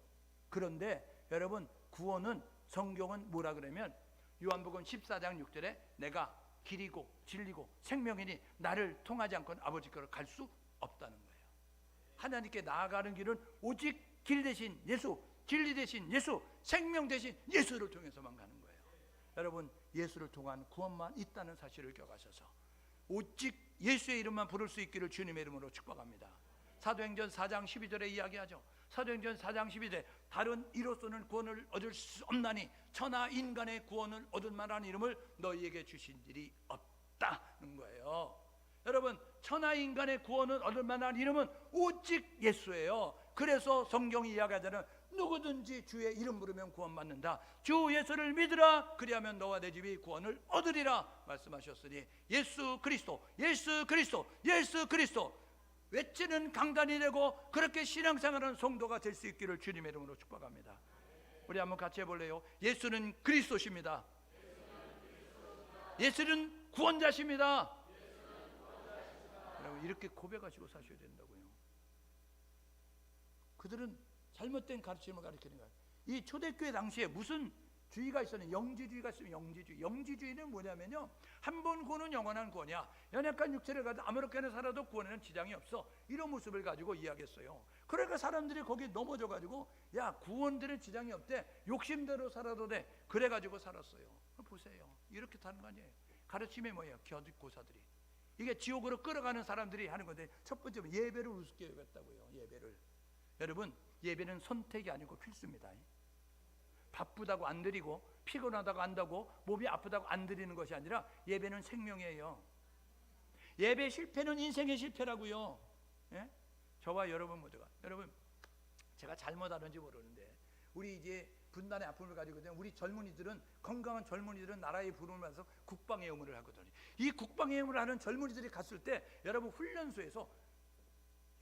그런데 여러분, 구원은, 성경은 뭐라 그러면 요한복음 14장 6절에 내가 길이고 진리고 생명이니 나를 통하지 않고는 아버지께로 갈 수 없다는 거예요. 하나님께 나아가는 길은 오직 길 대신 예수, 진리 대신 예수, 생명 대신 예수를 통해서만 가는 거예요. 여러분, 예수를 통한 구원만 있다는 사실을 기억하셔서 오직 예수의 이름만 부를 수 있기를 주님의 이름으로 축복합니다. 사도행전 4장 12절에 이야기하죠. 사도행전 4장 12절에 다른 이로서는 구원을 얻을 수 없나니 천하 인간의 구원을 얻을 만한 이름을 너희에게 주신 일이 없다는 거예요. 여러분, 천하 인간의 구원을 얻을 만한 이름은 오직 예수예요. 그래서 성경이 이야기하자는 누구든지 주의 이름 부르면 구원받는다. 주 예수를 믿으라. 그리하면 너와 내 집이 구원을 얻으리라 말씀하셨으니 예수 그리스도, 예수 그리스도, 예수 그리스도 외치는 강단이 되고 그렇게 신앙생활하는 성도가 될 수 있기를 주님의 이름으로 축복합니다. 우리 한번 같이 해볼래요? 예수는 그리스도십니다. 예수는 구원자십니다. 여러분, 이렇게 고백하시고 사셔야 된다고요. 그들은 잘못된 가르침을 가르치는 거예요. 이 초대교회 당시에 무슨 주의가 있었냐? 영지주의가 있으면 영지주의. 영지주의는 뭐냐면요, 한 번 구원은 영원한 구원이야. 연약한 육체를 가지고 아무렇게나 살아도 구원에는 지장이 없어. 이런 모습을 가지고 이야기했어요. 그러니까 사람들이 거기에 넘어져 가지고 야, 구원들은 지장이 없대. 욕심대로 살아도 돼. 그래 가지고 살았어요. 보세요. 이렇게 사는 거 아니에요. 가르침이 뭐예요? 교사들이. 이게 지옥으로 끌어가는 사람들이 하는 건데, 첫 번째는 예배를 우습게 여겼다고요. 예배를. 여러분, 예배는 선택이 아니고 필수입니다. 바쁘다고 안 드리고 피곤하다고 안다고 몸이 아프다고 안 드리는 것이 아니라 예배는 생명이에요. 예배 실패는 인생의 실패라고요. 예? 저와 여러분 모두가, 여러분, 제가 잘못 하는지 모르는데 우리 이제 분단의 아픔을 가지고 있는 우리 젊은이들은, 건강한 젊은이들은 나라의 부름을 받아서 국방의 의무를 하거든요. 이 국방의 의무를 하는 젊은이들이 갔을 때 여러분, 훈련소에서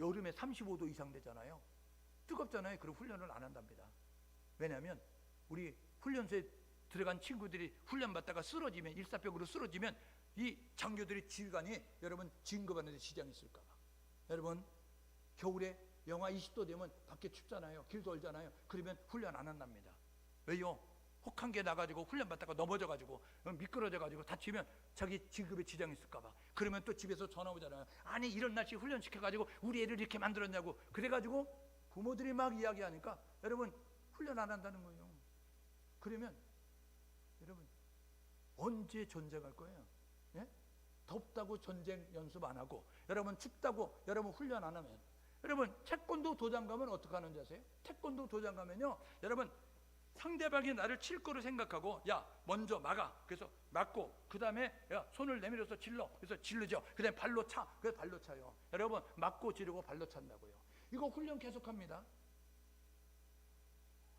여름에 35도 이상 되잖아요. 뜨겁잖아요. 그럼 훈련을 안 한답니다. 왜냐하면 우리 훈련소에 들어간 친구들이 훈련 받다가 쓰러지면, 일사병으로 쓰러지면 이 장교들의 지휘관이 여러분 진급하는 데 지장이 있을까 봐. 여러분, 겨울에 영하 20도 되면 밖에 춥잖아요. 길도 얼잖아요. 그러면 훈련 안 한답니다. 왜요? 혹한 게 나가지고 훈련 받다가 넘어져가지고 미끄러져가지고 다치면 자기 진급에 지장이 있을까 봐. 그러면 또 집에서 전화 오잖아요. 아니, 이런 날씨 훈련 시켜가지고 우리 애를 이렇게 만들었냐고. 그래가지고 부모들이 막 이야기하니까 여러분, 훈련 안 한다는 거예요. 그러면 여러분, 언제 전쟁할 거예요? 예? 덥다고 전쟁 연습 안 하고, 여러분 춥다고 여러분 훈련 안 하면, 여러분 태권도 도장 가면 어떻게 하는지 아세요? 태권도 도장 가면요, 여러분 상대방이 나를 칠 거로 생각하고, 야, 먼저 막아. 그래서 막고, 그 다음에 야, 손을 내밀어서 질러. 그래서 질르죠. 그 다음에 발로 차. 그래서 발로 차요. 여러분, 막고 지르고 발로 찬다고요. 이거 훈련 계속합니다.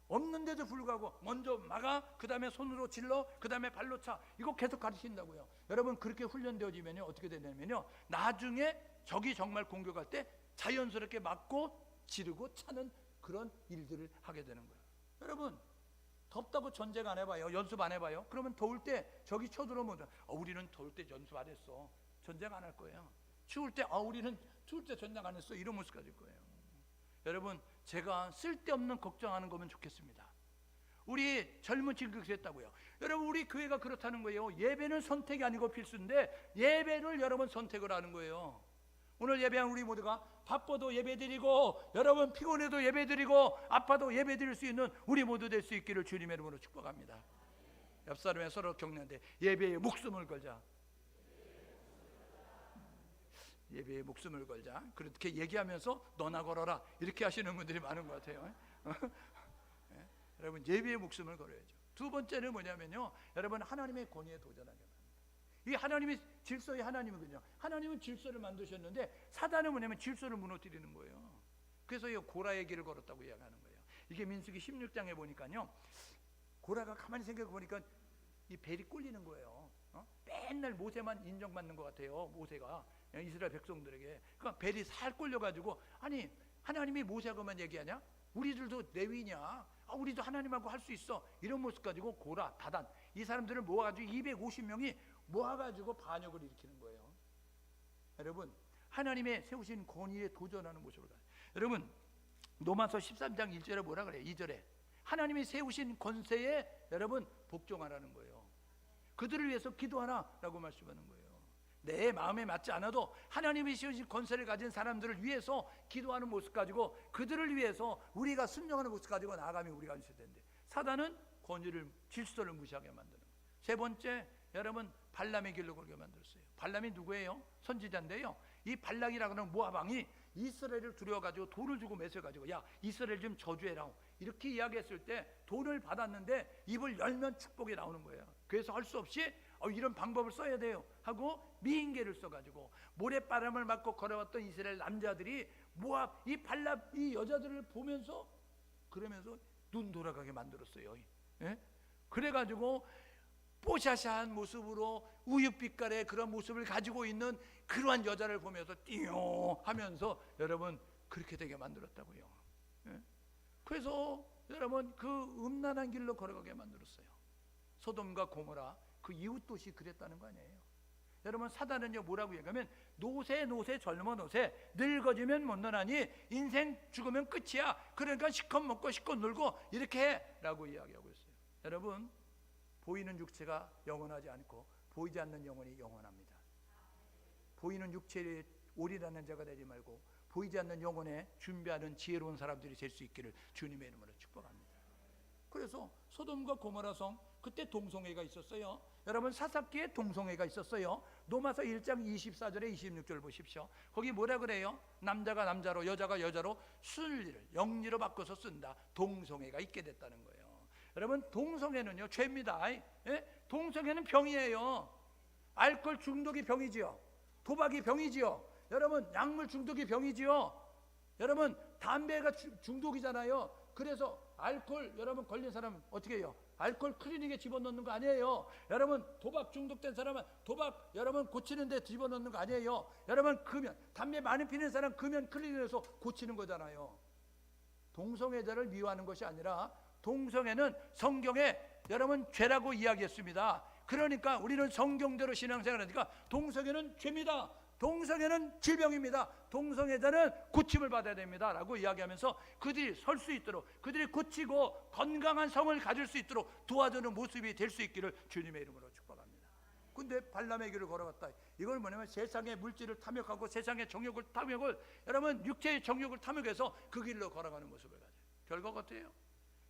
없는데도 불구하고 먼저 막아, 그 다음에 손으로 질러, 그 다음에 발로 차. 이거 계속 가르친다고요. 여러분, 그렇게 훈련되어지면요, 어떻게 되냐면요, 나중에 적이 정말 공격할 때 자연스럽게 막고 지르고 차는 그런 일들을 하게 되는 거예요. 여러분, 덥다고 전쟁 안 해봐요? 연습 안 해봐요? 그러면 더울 때 적이 쳐들어오면 우리는 더울 때 연습 안 했어. 전쟁 안 할 거예요. 추울 때 우리는 추울 때 전쟁 안 했어. 이런 모습 가질 거예요. 여러분, 제가 쓸데없는 걱정하는 거면 좋겠습니다. 우리 젊은 친구가 그랬다고요. 여러분, 우리 교회가 그렇다는 거예요. 예배는 선택이 아니고 필수인데 예배를 여러분 선택을 하는 거예요. 오늘 예배한 우리 모두가 바빠도 예배드리고, 여러분 피곤해도 예배드리고, 아파도 예배드릴 수 있는 우리 모두 될 수 있기를 주님의 이름으로 축복합니다. 옆 사람에 서로 격려하는데, 예배에 목숨을 걸자. 예배에 목숨을 걸자. 그렇게 얘기하면서 너나 걸어라, 이렇게 하시는 분들이 많은 것 같아요. 네? 여러분, 예배에 목숨을 걸어야죠. 두 번째는 뭐냐면요, 여러분 하나님의 권위에 도전하게 합니다. 이 하나님의 질서의 하나님이거든요. 하나님은 질서를 만드셨는데 사단은 뭐냐면 질서를 무너뜨리는 거예요. 그래서 이 고라의 길을 걸었다고 이야기하는 거예요. 이게 민수기 16장에 보니까요, 고라가 가만히 생각해 보니까 이 벨이 꼴리는 거예요. 맨날 모세만 인정받는 것 같아요. 모세가 이스라엘 백성들에게. 그러니까 벨이 살 꼴려가지고, 아니 하나님이 모세하고만 얘기하냐? 우리들도 레위냐? 우리도 하나님하고 할 수 있어. 이런 모습 가지고 고라, 다단, 이 사람들을 모아가지고 250명이 모아가지고 반역을 일으키는 거예요. 여러분, 하나님의 세우신 권위에 도전하는 모습을 가요. 여러분, 로마서 13장 1절에 뭐라 그래요? 2절에 하나님이 세우신 권세에 여러분 복종하라는 거예요. 그들을 위해서 기도하라라고 말씀하는 거예요. 내 마음에 맞지 않아도 하나님이 세우신 권세를 가진 사람들을 위해서 기도하는 모습 가지고, 그들을 위해서 우리가 순종하는 모습 가지고 나아가면 우리가 있을 텐데, 사단은 권위를, 질서를 무시하게 만드는 거예요. 세 번째, 여러분 발람의 길로 걸게 만들었어요. 발람이 누구예요? 선지자인데요, 이 발락이라고 하는 모압왕이 이스라엘을 두려워가지고 돈을 주고 매서가지고, 야, 이스라엘 좀 저주해라, 이렇게 이야기했을 때 돈을 받았는데 입을 열면 축복이 나오는 거예요. 그래서 할 수 없이 이런 방법을 써야 돼요 하고 미인계를 써가지고 모래바람을 맞고 걸어왔던 이스라엘 남자들이 모압 이 발람 이 여자들을 보면서 그러면서 눈 돌아가게 만들었어요. 예? 그래가지고 뽀샤샤한 모습으로 우윳빛깔의 그런 모습을 가지고 있는 그러한 여자를 보면서 띠용 하면서 여러분 그렇게 되게 만들었다고요. 예? 그래서 여러분 그 음란한 길로 걸어가게 만들었어요. 소돔과 고모라 그 이웃 도시 그랬다는 거 아니에요. 여러분 사단은요 뭐라고 얘기하면 노세 젊어 노세 늙어지면 못 노나니 인생 죽으면 끝이야. 그러니까 실컷 먹고 실컷 놀고 이렇게 해 라고 이야기하고 있어요. 여러분 보이는 육체가 영원하지 않고 보이지 않는 영혼이 영원합니다. 보이는 육체에 올인하는 자가 되지 말고 보이지 않는 영혼에 준비하는 지혜로운 사람들이 될 수 있기를 주님의 이름으로 축복합니다. 그래서 소돔과 고모라 성 그때 동성애가 있었어요. 여러분 사사기에 동성애가 있었어요. 로마서 1장 24절에 26절 보십시오. 거기 뭐라 그래요? 남자가 남자로 여자가 여자로 순리를 영리로 바꿔서 쓴다. 동성애가 있게 됐다는 거예요. 여러분 동성애는요 죄입니다. 예? 동성애는 병이에요. 알코올 중독이 병이지요. 도박이 병이지요. 여러분 약물 중독이 병이지요. 여러분 담배가 중독이잖아요. 그래서 알코올 여러분 걸린 사람은 어떻게 해요? 알코올 클리닉에 집어넣는 거 아니에요. 여러분 도박 중독된 사람은 도박 여러분 고치는 데 집어넣는 거 아니에요. 여러분 금연 담배 많이 피는 사람 금연 클리닉에서 고치는 거잖아요. 동성애자를 미워하는 것이 아니라 동성애는 성경에 여러분 죄라고 이야기했습니다. 그러니까 우리는 성경대로 신앙생활하니까 동성애는 죄입니다. 동성애는 질병입니다. 동성애자는 고침을 받아야 됩니다 라고 이야기하면서 그들이 설 수 있도록 그들이 고치고 건강한 성을 가질 수 있도록 도와주는 모습이 될 수 있기를 주님의 이름으로 축복합니다. 근데 발람의 길을 걸어갔다. 이걸 뭐냐면 세상의 물질을 탐욕하고 세상의 정욕을 탐욕을 여러분 육체의 정욕을 탐욕해서 그 길로 걸어가는 모습을 가져요. 결과가 어때요?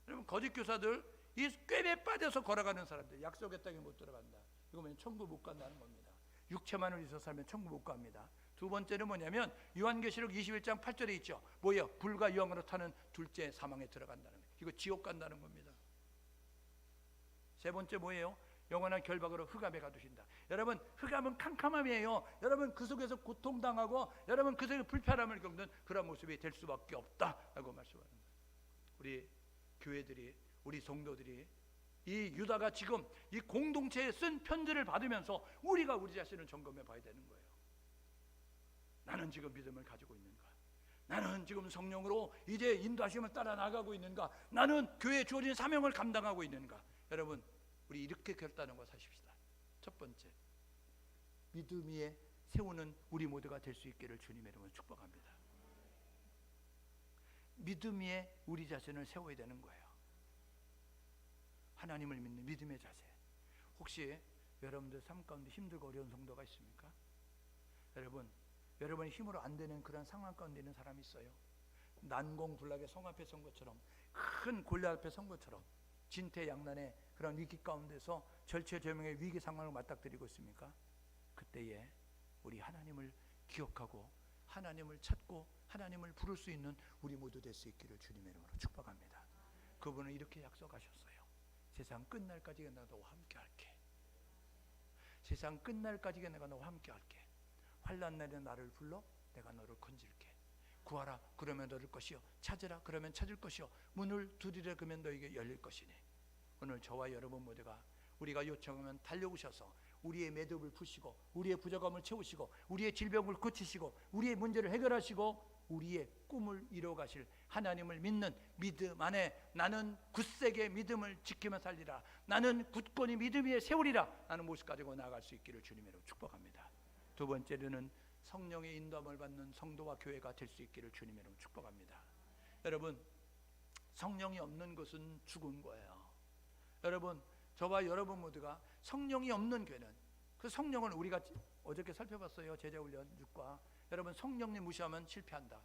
여러분 거짓 교사들 이 꾀에 빠져서 걸어가는 사람들 약속의 땅에 못 들어간다. 이거 뭐냐면 천국 못 간다는 겁니다. 육체만을 위해서 살면 천국 못 갑니다. 두 번째는 뭐냐면 요한계시록 21장 8절에 있죠. 뭐예요? 불과 유황으로 타는 둘째 사망에 들어간다는 거예요. 이거 지옥 간다는 겁니다. 세 번째 뭐예요? 영원한 결박으로 흑암에 가두신다. 여러분 흑암은 캄캄함이에요. 여러분 그 속에서 고통당하고 여러분 그 속에서 불편함을 겪는 그런 모습이 될 수밖에 없다라고 말씀하는 거예요. 우리 교회들이 우리 성도들이 이 유다가 지금 이 공동체에 쓴 편지를 받으면서 우리가 우리 자신을 점검해 봐야 되는 거예요. 나는 지금 믿음을 가지고 있는가? 나는 지금 성령으로 이제 인도하심을 따라 나가고 있는가? 나는 교회에 주어진 사명을 감당하고 있는가? 여러분 우리 이렇게 결단하고 사십시다. 첫 번째 믿음 위에 세우는 우리 모두가 될 수 있기를 주님의 이름으로 축복합니다. 믿음 위에 우리 자신을 세워야 되는 거예요. 하나님을 믿는 믿음의 자세. 혹시 여러분들 삶 가운데 힘들고 어려운 성도가 있습니까? 여러분의 힘으로 안 되는 그런 상황 가운데 있는 사람이 있어요. 난공불락의 성 앞에 선 것처럼 큰 골리앗 앞에 선 것처럼 진퇴양난의 그런 위기 가운데서 절체절명의 위기 상황을 맞닥뜨리고 있습니까? 그때에 우리 하나님을 기억하고 하나님을 찾고 하나님을 부를 수 있는 우리 모두 될 수 있기를 주님의 이름으로 축복합니다. 그분은 이렇게 약속하셨어요. 세상 끝날까지 내가 너와 함께 할게. 세상 끝날까지 내가 너와 함께 할게. 환난 날에 나를 불러 내가 너를 건질게. 구하라 그러면 너를 것이요 찾으라 그러면 찾을 것이요 문을 두드리라 그러면 너에게 열릴 것이니. 오늘 저와 여러분 모두가 우리가 요청하면 달려오셔서 우리의 매듭을 푸시고 우리의 부족함을 채우시고 우리의 질병을 고치시고 우리의 문제를 해결하시고 우리의 꿈을 이루어가실 하나님을 믿는 믿음 안에 나는 굳세게 믿음을 지키며 살리라. 나는 굳건히 믿음 위에 세우리라. 라는 모습 가지고 나아갈 수 있기를 주님으로 축복합니다. 두 번째로는 성령의 인도함을 받는 성도와 교회가 될 수 있기를 주님으로 축복합니다. 여러분 성령이 없는 것은 죽은 거예요. 여러분 저와 여러분 모두가 성령이 없는 교회는 그 성령을 우리가 어저께 살펴봤어요. 제자훈련 6과 여러분 성령님 무시하면 실패한다.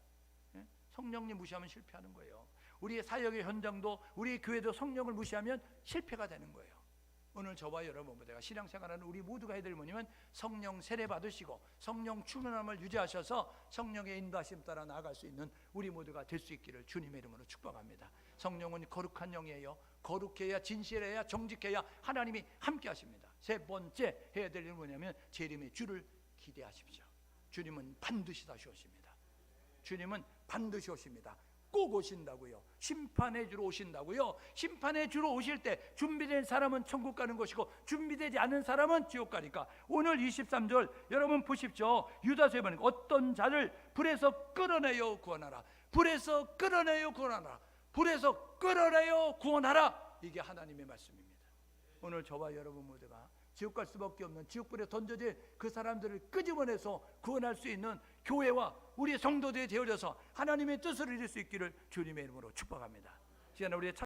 예? 성령님 무시하면 실패하는 거예요. 우리의 사역의 현장도 우리의 교회도 성령을 무시하면 실패가 되는 거예요. 오늘 저와 여러분 모두가 신앙생활하는 우리 모두가 해야 될 뭐냐면 성령 세례 받으시고 성령 충만함을 유지하셔서 성령의 인도하심 따라 나아갈 수 있는 우리 모두가 될 수 있기를 주님의 이름으로 축복합니다. 성령은 거룩한 영이에요. 거룩해야 진실해야 정직해야 하나님이 함께 하십니다. 세 번째 해야 될 일은 뭐냐면 재림의 주를 기대하십시오. 주님은 반드시 다시 오십니다. 주님은 반드시 오십니다. 꼭 오신다고요. 심판의 주로 오신다고요. 심판의 주로 오실 때 준비된 사람은 천국 가는 것이고 준비되지 않은 사람은 지옥 가니까 오늘 23절 여러분 보십시오. 유다서에 보니까 어떤 자를 불에서 끌어내어 구원하라. 불에서 끌어내어 구원하라. 불에서 끌어내어 구원하라. 이게 하나님의 말씀입니다. 오늘 저와 여러분 모두가 지옥 갈 수밖에 없는 지옥불에 던져질 그 사람들을 끄집어내서 구원할 수 있는 교회와 우리의 성도들이 되어져서 하나님의 뜻을 이룰 수 있기를 주님의 이름으로 축복합니다. 시간에 우리의